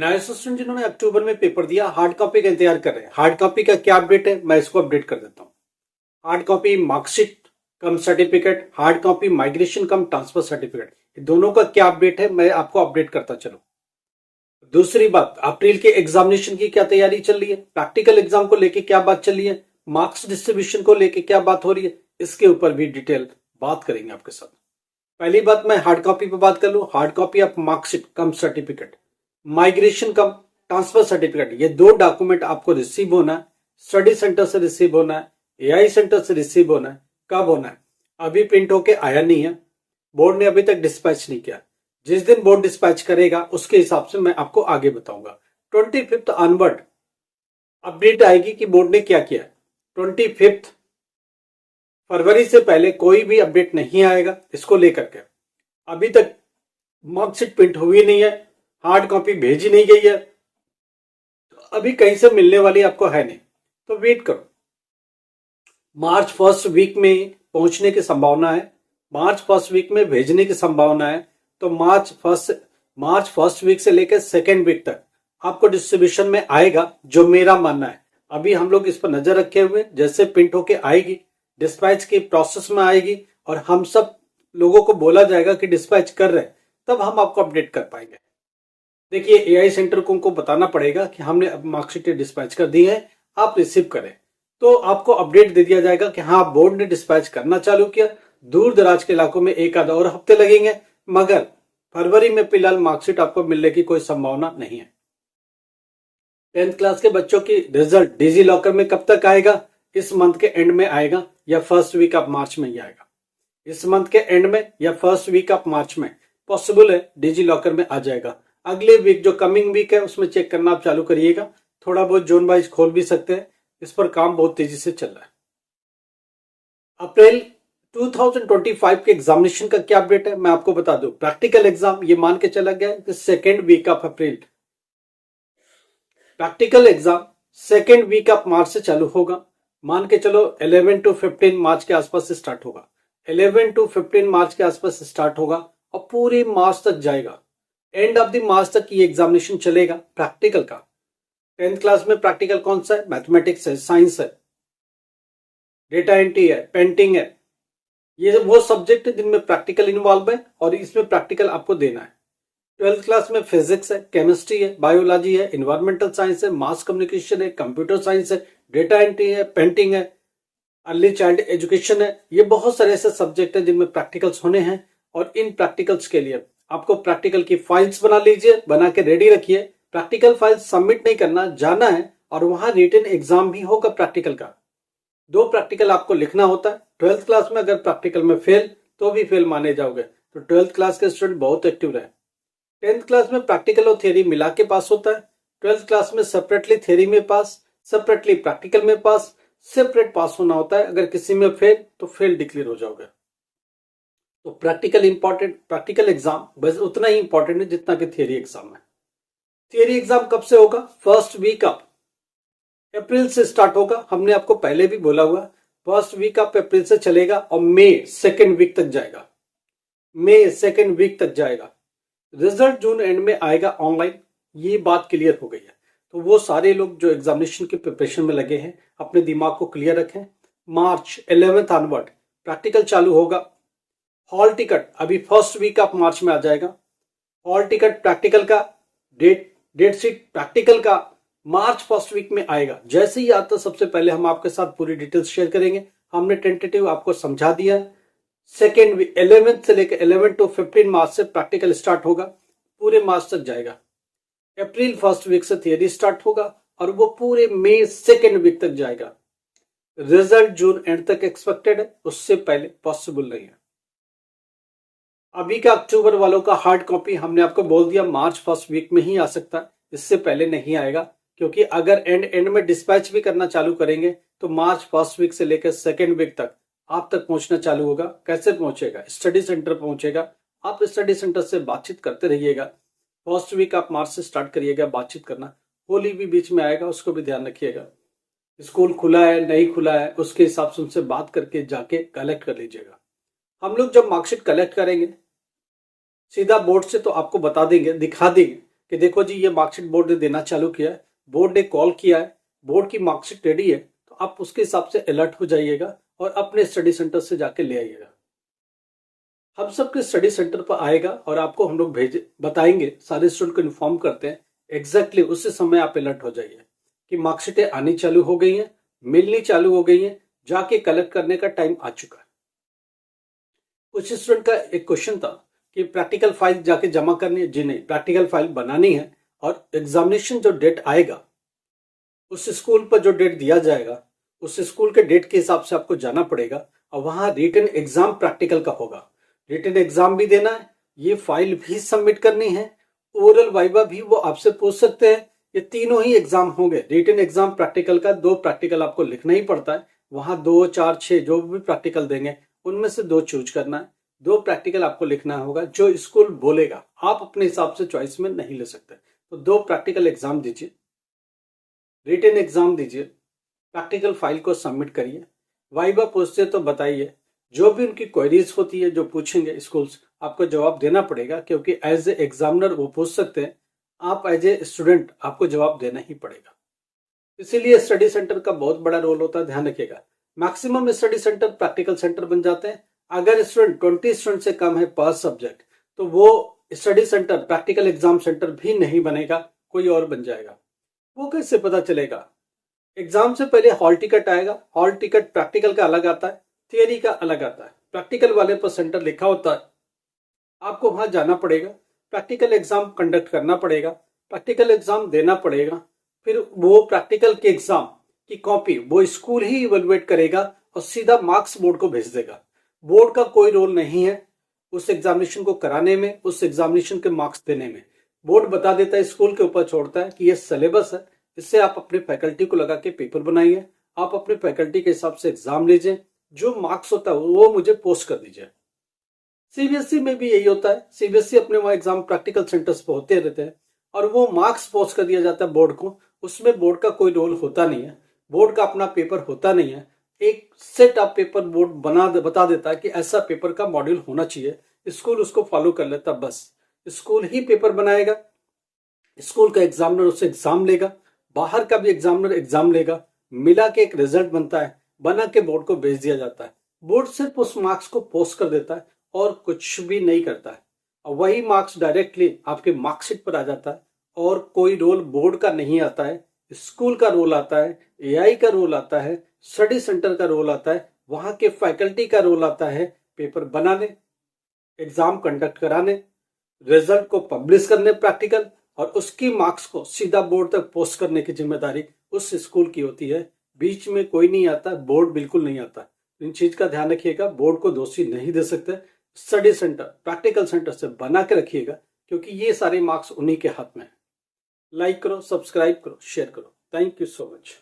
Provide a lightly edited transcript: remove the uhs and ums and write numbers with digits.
Analysis student जिन्होंने अक्टूबर में paper दिया हार्ड कॉपी का इंतजार कर रहे हैं। हार्ड कॉपी का क्या अपडेट है, मैं इसको अपडेट कर देता हूँ। हार्ड कॉपी मार्कशीट कम सर्टिफिकेट, हार्ड कॉपी माइग्रेशन कम ट्रांसफर सर्टिफिकेट, दोनों का क्या अपडेट है मैं आपको अपडेट करता चलूं। दूसरी बात, अप्रैल के एग्जामिनेशन की क्या तैयारी चल रही है, प्रैक्टिकल एग्जाम को लेके क्या बात चल रही है, मार्क्स डिस्ट्रीब्यूशन को लेके क्या बात हो रही है, इसके ऊपर भी डिटेल बात करेंगे आपके साथ। पहली बात, मैं हार्ड कॉपी पे बात कर लूं। Hard copy of marksheet come certificate, migration come transfer certificate, ये दो डॉक्यूमेंट आपको रिसीव होना है। स्टडी सेंटर से रिसीव होना है, एआई सेंटर से रिसीव होना है। कब होना है? अभी प्रिंट होके आया नहीं है, बोर्ड ने अभी तक डिस्पैच नहीं किया। जिस दिन बोर्ड डिस्पैच करेगा उसके हिसाब से मैं आपको आगे बताऊंगा। 25 ऑनवर्ड अपडेट आएगी कि बोर्ड ने क्या किया। 25 फरवरी से पहले कोई भी अपडेट नहीं आएगा इसको लेकर के। अभी तक मार्कशीट प्रिंट हुई नहीं है, हार्ड कॉपी भेजी नहीं गई है, तो अभी कहीं से मिलने वाली आपको है नहीं, तो वेट करो। मार्च फर्स्ट वीक में पहुंचने की संभावना है, मार्च फर्स्ट वीक में भेजने की संभावना है। तो मार्च फर्स्ट वीक से लेकर सेकेंड वीक तक आपको डिस्ट्रीब्यूशन में आएगा, जो मेरा मानना है। अभी हम लोग इस पर नजर रखे हुए, जैसे प्रिंट होके आएगी डिस्पैच की प्रोसेस में आएगी और हम सब लोगों को बोला जाएगा कि डिस्पैच कर रहे हैं, तब हम आपको अपडेट कर पाएंगे। देखिए, एआई सेंटर को उनको बताना पड़ेगा कि हमने अब मार्कशीट डिस्पैच कर दी है, आप रिसीव करें, तो आपको अपडेट दे दिया जाएगा कि हाँ बोर्ड ने डिस्पैच करना चालू किया। दूर दराज के इलाकों में एक आधा और हफ्ते लगेंगे, मगर फरवरी में फिलहाल मार्कशीट आपको मिलने की कोई संभावना नहीं है। 10th क्लास के बच्चों की रिजल्ट डिजी लॉकर में कब तक आएगा? इस मंथ के एंड में आएगा या फर्स्ट वीक ऑफ मार्च में ही आएगा। इस मंथ के एंड में या फर्स्ट वीक ऑफ मार्च में पॉसिबल है डिजी लॉकर में आ जाएगा। अगले वीक जो कमिंग वीक है उसमें चेक करना आप चालू करिएगा। थोड़ा बहुत जोन वाइज खोल भी सकते हैं, इस पर काम बहुत तेजी से चल रहा है। अप्रैल 2025 के एग्जामिनेशन का क्या अपडेट है मैं आपको बता दूं। प्रैक्टिकल एग्जाम ये मान के चला गया कि second week of April, practical exam second week of March से चालू होगा। मान के चलो 11 to 15 मार्च के आसपास से स्टार्ट होगा। 11 to 15 मार्च के आसपास से स्टार्ट होगा और पूरे मार्च तक जाएगा। एंड ऑफ द मार्च तक ये एग्जामिनेशन चलेगा प्रैक्टिकल का। 10th क्लास में प्रैक्टिकल कौन सा है? मैथमेटिक्स है, साइंस है, डेटा एंट्री है, पेंटिंग है। ये वो सब्जेक्ट है जिनमें प्रैक्टिकल इन्वॉल्व है और इसमें प्रैक्टिकल आपको देना है। 12th क्लास में फिजिक्स है, केमिस्ट्री है, बायोलॉजी है, इन्वायरमेंटल साइंस है, मास कम्युनिकेशन है, कंप्यूटर साइंस है, डेटा एंट्री है, पेंटिंग है, अर्ली चाइल्ड एजुकेशन है। ये बहुत सारे ऐसे सब्जेक्ट है जिनमें प्रैक्टिकल्स होने हैं और इन प्रैक्टिकल्स के लिए आपको प्रैक्टिकल की फाइल्स बना लीजिए, बना के रेडी रखिए। प्रैक्टिकल फाइल्स सबमिट नहीं करना, जाना है और वहां रिटन एग्जाम भी होगा प्रैक्टिकल का। 2 प्रैक्टिकल आपको लिखना होता है। 12th क्लास में अगर प्रैक्टिकल में फेल तो भी फेल माने जाओगे, तो 12th क्लास के स्टूडेंट बहुत एक्टिव रहे। 10th क्लास में प्रैक्टिकल और थियरी मिला के पास होता है। 12th क्लास में सेपरेटली थियरी में पास, सेपरेटली प्रैक्टिकल में पास, सेपरेट पास होना होता है। अगर किसी में फेल तो फेल डिक्लेयर हो जाओगे। तो प्रैक्टिकल इंपॉर्टेंट, प्रैक्टिकल एग्जाम बस उतना ही इंपॉर्टेंट है जितना कि थियरी एग्जाम है। थियरी एग्जाम कब से होगा? फर्स्ट वीक ऑफ अप्रैल से स्टार्ट होगा। हमने आपको पहले भी बोला हुआ, फर्स्ट वीक ऑफ अप्रैल से चलेगा और मई सेकेंड वीक तक जाएगा। मई सेकेंड वीक तक जाएगा। रिजल्ट जून एंड में आएगा ऑनलाइन, ये बात क्लियर हो गई है। तो वो सारे लोग जो एग्जामिनेशन की प्रिपरेशन में लगे हैं अपने दिमाग को क्लियर रखें। मार्च 11 ऑनवर्ड प्रैक्टिकल चालू होगा। हॉल टिकट अभी फर्स्ट वीक ऑफ मार्च में आ जाएगा। हॉल टिकट प्रैक्टिकल का, डेट शीट प्रैक्टिकल का मार्च फर्स्ट वीक में आएगा। जैसे ही आता सबसे पहले हम आपके साथ पूरी डिटेल्स शेयर करेंगे। हमने टेंटेटिव आपको समझा दिया। सेकेंड वीक 11 से लेकर 11 to 15 मार्च से प्रैक्टिकल स्टार्ट होगा, पूरे मार्च तक जाएगा। अप्रैल फर्स्ट वीक से थियरी स्टार्ट होगा और वो पूरे मई सेकेंड वीक तक जाएगा। रिजल्ट जून एंड तक एक्सपेक्टेड है, उससे पहले पॉसिबल नहीं है। अभी का अक्टूबर वालों का हार्ड कॉपी हमने आपको बोल दिया मार्च फर्स्ट वीक में ही आ सकता है, इससे पहले नहीं आएगा। क्योंकि अगर एंड में डिस्पैच भी करना चालू करेंगे तो मार्च फर्स्ट वीक से लेकर सेकेंड वीक तक आप तक पहुंचना चालू होगा। कैसे पहुंचेगा? स्टडी सेंटर पहुंचेगा। आप स्टडी सेंटर से बातचीत करते रहिएगा। फर्स्ट वीक आप मार्च से स्टार्ट करिएगा बातचीत करना। होली भी बीच में आएगा, उसको भी ध्यान रखिएगा। स्कूल खुला है नहीं खुला है उसके हिसाब से उनसे बात करके जाके कलेक्ट कर लीजिएगा। हम लोग जब मार्कशीट कलेक्ट करेंगे सीधा बोर्ड से तो आपको बता देंगे, दिखा देंगे कि देखो जी ये मार्कशीट बोर्ड ने देना चालू किया है, बोर्ड ने कॉल किया है, बोर्ड की मार्कशीट रेडी है, तो आप उसके हिसाब से अलर्ट हो जाइएगा और अपने स्टडी सेंटर से जाके ले आइएगा। हम सबके स्टडी सेंटर पर आएगा और आपको हम लोग बताएंगे, सारे स्टूडेंट को इन्फॉर्म करते हैं एग्जैक्टली उसी समय आप अलर्ट हो जाइए कि मार्कशीटें आनी चालू हो गई हैं, मिलनी चालू हो गई हैं, जाके कलेक्ट करने का टाइम आ चुका है। कुछ स्टूडेंट का एक क्वेश्चन था कि प्रैक्टिकल फाइल जाके जमा करनी है। जी नहीं, प्रैक्टिकल फाइल बनानी है और एग्जामिनेशन जो डेट आएगा उस स्कूल पर जो डेट दिया जाएगा उस स्कूल के डेट के हिसाब से आपको जाना पड़ेगा और वहां रिटन एग्जाम प्रैक्टिकल का होगा। रिटन एग्जाम भी देना है, ये फाइल भी सबमिट करनी है, ओरल वाइवा भी वो आपसे पूछ सकते हैं। ये तीनों ही एग्जाम होंगे। रिटन एग्जाम प्रैक्टिकल का 2 प्रैक्टिकल आपको लिखना ही पड़ता है, वहां 2, 4, 6 जो भी प्रैक्टिकल देंगे उनमें से 2 चूज करना है। 2 प्रैक्टिकल आपको लिखना होगा, जो स्कूल बोलेगा, आप अपने हिसाब से चॉइस में नहीं ले सकते। तो 2 प्रैक्टिकल एग्जाम दीजिए, रिटन एग्जाम दीजिए, प्रैक्टिकल फाइल को सबमिट करिए। वाइवा पूछते तो बताइए, जो भी उनकी क्वेरीज होती है जो पूछेंगे स्कूल्स, आपको जवाब देना पड़ेगा, क्योंकि एज ए एग्जामिनर वो पूछ सकते हैं, आप एज ए स्टूडेंट आपको जवाब देना ही पड़ेगा। इसीलिए स्टडी सेंटर का बहुत बड़ा रोल होता है, ध्यान रखिएगा। Maximum study centre practical centre बन जाते हैं। अगर स्टूडेंट 20 स्टूडेंट से कम है पर सब्जेक्ट, तो वो study centre practical exam centre भी नहीं बनेगा, कोई और बन जाएगा। वो कैसे पता चलेगा? एग्जाम से पहले हॉल टिकट आएगा, हॉल टिकट प्रैक्टिकल का अलग आता है, थियरी का अलग आता है। प्रैक्टिकल वाले पर सेंटर लिखा होता है, आपको वहां जाना पड़ेगा, प्रैक्टिकल एग्जाम कंडक्ट करना पड़ेगा, प्रैक्टिकल एग्जाम देना पड़ेगा। फिर वो प्रैक्टिकल के एग्जाम की कॉपी वो स्कूल ही इवेलुएट करेगा और सीधा मार्क्स बोर्ड को भेज देगा। बोर्ड का कोई रोल नहीं है उस एग्जामिनेशन को कराने में, उस एग्जामिनेशन के मार्क्स देने में। बोर्ड बता देता है, स्कूल के ऊपर छोड़ता है कि ये सिलेबस है, इससे आप अपने फैकल्टी को लगा के पेपर बनाइए, आप अपने फैकल्टी के हिसाब से एग्जाम लीजिए, जो मार्क्स होता है वो मुझे पोस्ट कर दीजिए। सीबीएसई में भी यही होता है, सीबीएसई अपने वहां एग्जाम प्रैक्टिकल सेंटर्स पे होते रहते हैं और वो मार्क्स पोस्ट कर दिया जाता है बोर्ड को। उसमें बोर्ड का कोई रोल होता नहीं है, बोर्ड का अपना पेपर होता नहीं है। एक सेट ऑफ पेपर बोर्ड बता देता है कि ऐसा पेपर का मॉड्यूल होना चाहिए, स्कूल उसको फॉलो कर लेता, बस स्कूल ही पेपर बनाएगा, स्कूल का एग्जामिनर उससे एग्जाम लेगा, बाहर का भी एग्जामिनर एग्जाम लेगा, मिला के एक रिजल्ट बनता है, बना के बोर्ड को भेज दिया जाता है। बोर्ड सिर्फ उस मार्क्स को पोस्ट कर देता है और कुछ भी नहीं करता है, और वही मार्क्स डायरेक्टली आपके मार्कशीट पर आ जाता है और कोई रोल बोर्ड का नहीं आता है, स्कूल का रोल आता है, एआई का रोल आता है, स्टडी सेंटर का रोल आता है, वहां के फैकल्टी का रोल आता है पेपर बनाने, एग्जाम कंडक्ट कराने, रिजल्ट को पब्लिश करने प्रैक्टिकल, और उसकी मार्क्स को सीधा बोर्ड तक पोस्ट करने की जिम्मेदारी उस स्कूल की होती है। बीच में कोई नहीं आता, बोर्ड बिल्कुल नहीं आता। इन चीज का ध्यान रखिएगा, बोर्ड को दोषी नहीं दे सकते। स्टडी सेंटर प्रैक्टिकल सेंटर से बना के रखिएगा, क्योंकि ये सारे मार्क्स उन्हीं के हाथ में है। लाइक करो, सब्सक्राइब करो, शेयर करो। Thank you so much.